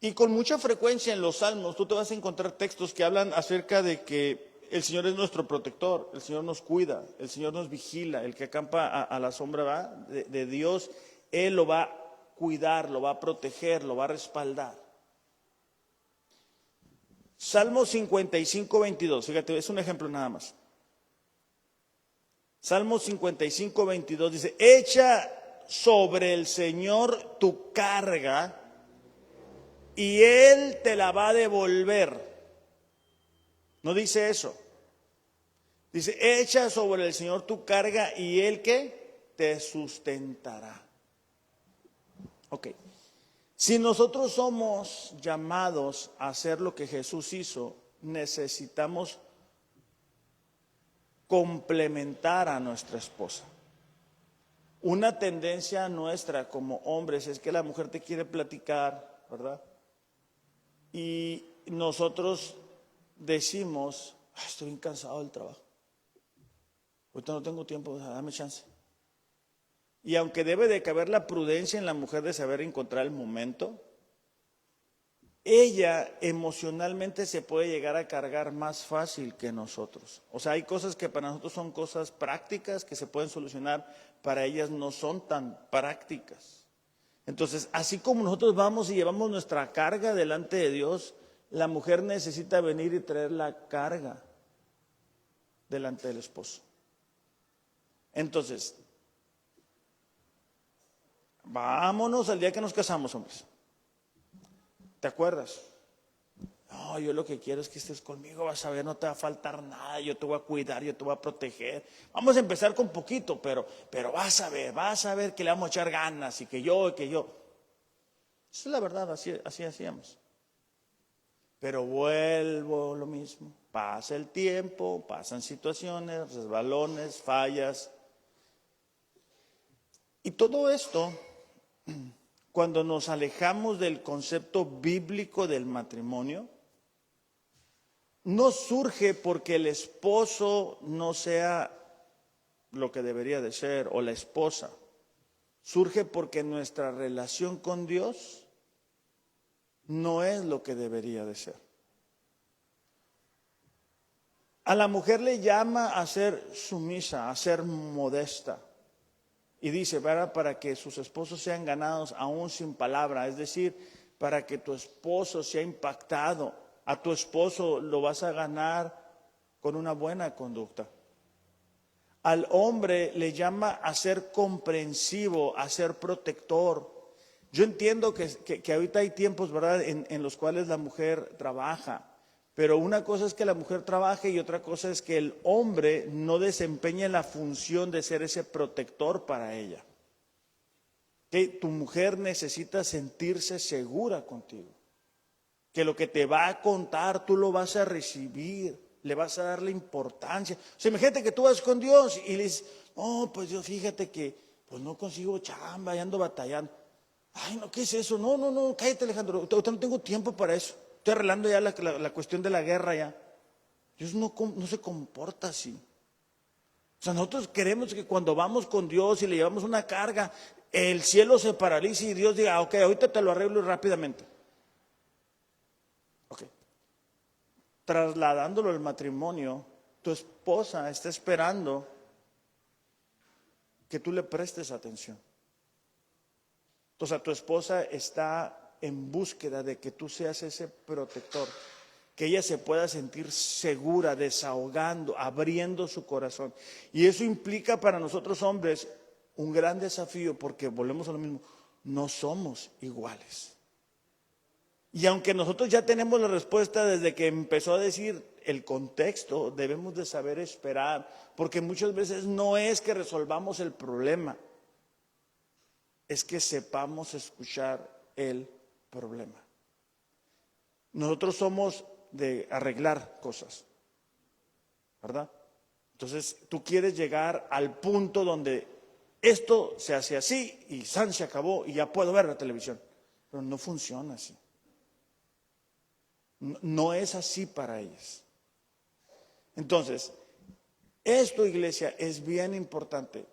Y con mucha frecuencia en los salmos tú te vas a encontrar textos que hablan acerca de que el Señor es nuestro protector, el Señor nos cuida, el Señor nos vigila, el que acampa a la sombra de Dios, Él lo va cuidar, lo va a proteger, lo va a respaldar. Salmo 55, 22, fíjate, es un ejemplo nada más. Salmo 55, 22 dice, echa sobre el Señor tu carga y Él te la va a devolver. No dice eso. Dice, echa sobre el Señor tu carga y Él ¿qué? Te sustentará. Ok. Si nosotros somos llamados a hacer lo que Jesús hizo, necesitamos complementar a nuestra esposa. Una tendencia nuestra como hombres es que la mujer te quiere platicar, ¿verdad? Y nosotros decimos, estoy bien cansado del trabajo. Ahorita no tengo tiempo, dame chance. Y aunque debe de caber la prudencia en la mujer de saber encontrar el momento, ella emocionalmente se puede llegar a cargar más fácil que nosotros. O sea, hay cosas que para nosotros son cosas prácticas que se pueden solucionar, para ellas no son tan prácticas. Entonces, así como nosotros vamos y llevamos nuestra carga delante de Dios, la mujer necesita venir y traer la carga delante del esposo. Entonces, vámonos al día que nos casamos, hombres. ¿Te acuerdas? No, yo lo que quiero es que estés conmigo, vas a ver, no te va a faltar nada, yo te voy a cuidar, yo te voy a proteger. Vamos a empezar con poquito, pero vas a ver que le vamos a echar ganas y que yo. Esa es la verdad, así hacíamos. Pero vuelvo a lo mismo, pasa el tiempo, pasan situaciones, resbalones, fallas. Y todo esto, cuando nos alejamos del concepto bíblico del matrimonio, no surge porque el esposo no sea lo que debería de ser o la esposa. Surge porque nuestra relación con Dios no es lo que debería de ser. A la mujer le llama a ser sumisa, a ser modesta. Y dice, ¿verdad? Para que sus esposos sean ganados aún sin palabra, es decir, para que tu esposo sea impactado. A tu esposo lo vas a ganar con una buena conducta. Al hombre le llama a ser comprensivo, a ser protector. Yo entiendo que ahorita hay tiempos, ¿verdad?, en los cuales la mujer trabaja. Pero una cosa es que la mujer trabaje y otra cosa es que el hombre no desempeñe la función de ser ese protector para ella. Que tu mujer necesita sentirse segura contigo. Que lo que te va a contar tú lo vas a recibir, le vas a dar la importancia. O sea, imagínate que tú vas con Dios y le dices, no, pues yo fíjate que pues no consigo chamba y ando batallando. Ay, no, ¿qué es eso? No, cállate, Alejandro, ahorita no tengo tiempo para eso. Estoy arreglando ya la cuestión de la guerra ya. Dios no se comporta así. O sea, nosotros queremos que cuando vamos con Dios y le llevamos una carga, el cielo se paralice y Dios diga, ok, ahorita te lo arreglo rápidamente. Ok. Trasladándolo al matrimonio, tu esposa está esperando que tú le prestes atención. Entonces, tu esposa está en búsqueda de que tú seas ese protector, que ella se pueda sentir segura, desahogando, abriendo su corazón. Y eso implica para nosotros hombres un gran desafío, porque volvemos a lo mismo, no somos iguales. Y aunque nosotros ya tenemos la respuesta desde que empezó a decir el contexto, debemos de saber esperar, porque muchas veces no es que resolvamos el problema, es que sepamos escuchar el problema. Nosotros somos de arreglar cosas, ¿verdad? Entonces tú quieres llegar al punto donde esto se hace así y se acabó y ya puedo ver la televisión, pero no funciona así. No es así para ellas. Entonces, esto, iglesia, es bien importante,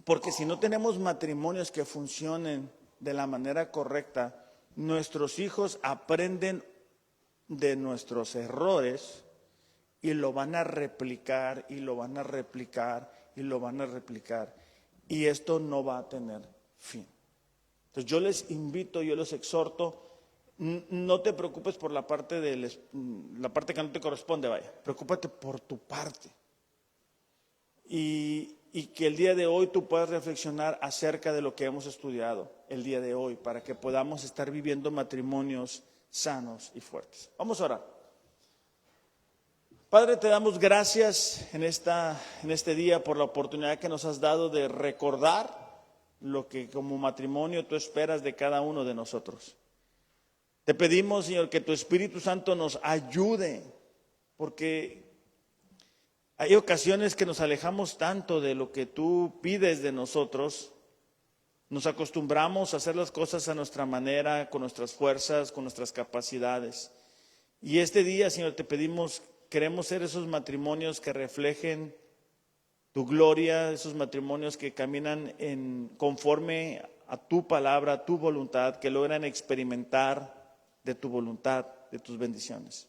porque si no tenemos matrimonios que funcionen de la manera correcta, nuestros hijos aprenden de nuestros errores y lo van a replicar y lo van a replicar y lo van a replicar, y esto no va a tener fin. Entonces yo les invito, yo los exhorto, no te preocupes por la parte la parte que no te corresponde, vaya, preocúpate por tu parte. Y que el día de hoy tú puedas reflexionar acerca de lo que hemos estudiado el día de hoy, para que podamos estar viviendo matrimonios sanos y fuertes. Vamos a orar. Padre, te damos gracias en este día por la oportunidad que nos has dado de recordar lo que como matrimonio tú esperas de cada uno de nosotros. Te pedimos, Señor, que tu Espíritu Santo nos ayude, porque hay ocasiones que nos alejamos tanto de lo que tú pides de nosotros. Nos acostumbramos a hacer las cosas a nuestra manera, con nuestras fuerzas, con nuestras capacidades. Y este día, Señor, te pedimos, queremos ser esos matrimonios que reflejen tu gloria, esos matrimonios que caminan conforme a tu palabra, a tu voluntad, que logran experimentar de tu voluntad, de tus bendiciones.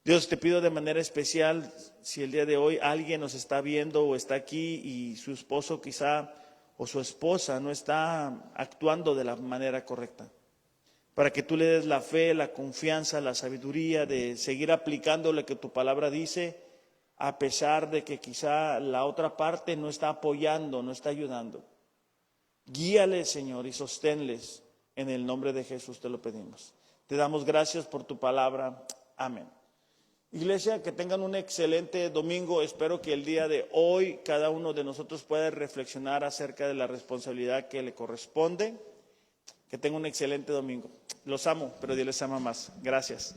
Dios, te pido de manera especial, si el día de hoy alguien nos está viendo o está aquí y su esposo quizá o su esposa no está actuando de la manera correcta, para que tú le des la fe, la confianza, la sabiduría de seguir aplicando lo que tu palabra dice, a pesar de que quizá la otra parte no está apoyando, no está ayudando. Guíales, Señor, y sosténles. En el nombre de Jesús te lo pedimos. Te damos gracias por tu palabra. Amén. Iglesia, que tengan un excelente domingo. Espero que el día de hoy cada uno de nosotros pueda reflexionar acerca de la responsabilidad que le corresponde. Que tengan un excelente domingo. Los amo, pero Dios les ama más. Gracias.